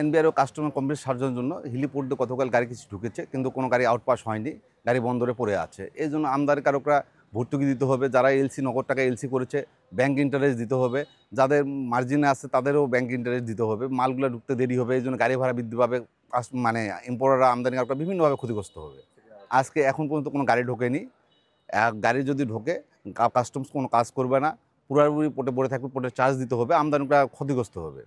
NBR ও customer complex charger জন্য হিলিপোর্ট দিয়ে গতকাল গাড়ি কিছু ঢুকেছে, কিন্তু কোনো গাড়ি আউটপাস হয়নি, গাড়ি বন্দরে পড়ে আছে। এই জন্য আমদানিকারকরা ভর্তুকি দিতে হবে, যারা এলসি নগদ টাকা এলসি করেছে ব্যাংক ইন্টারেস্ট দিতে হবে, যাদের মার্জিনে আছে তাদেরও ব্যাংক ইন্টারেস্ট দিতে হবে, মালগুলো ঢুকতে দেরি হবে, এই জন্য গাড়ি ভাড়া বৃদ্ধি পাবে, মানে ইম্পোর্টাররা আমদানিকারকরা বিভিন্নভাবে ক্ষতিগ্রস্ত হবে। আজকে এখন পর্যন্ত কোনো গাড়ি ঢোকেনি। গাড়ি যদি ঢোকে কাস্টমস কোনো কাজ করবে না, পুরোপুরি পোর্টে পড়ে থাকবে, পোর্টে চার্জ দিতে হবে, আমদানিকরা ক্ষতিগ্রস্ত হবে।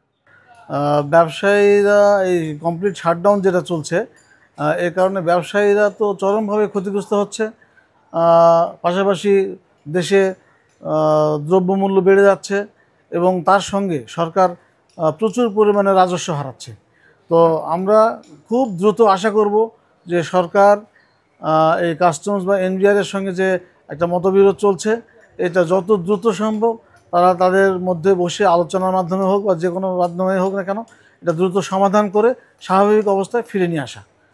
ব্যবসায়ীরা এই কমপ্লিট শাটডাউন যেটা চলছে, এর কারণে ব্যবসায়ীরা তো চরমভাবে ক্ষতিগ্রস্ত হচ্ছে। পাশাপাশি দেশে দ্রব্যমূল্য বেড়ে যাচ্ছে এবং তার সঙ্গে সরকার প্রচুর পরিমাণে রাজস্ব হারাচ্ছে। তো আমরা খুব দ্রুত আশা করব যে সরকার এই কাস্টমস বা এনবিআরের সঙ্গে যে একটা মতবিরোধ চলছে, এটা যত দ্রুত সম্ভব তারা তাদের মধ্যে বসে আলোচনার মাধ্যমে হোক বা যে কোনো মাধ্যমে হোক না কেন, এটা দ্রুত সমাধান করে স্বাভাবিক অবস্থায় ফিরে নিয়ে আসা।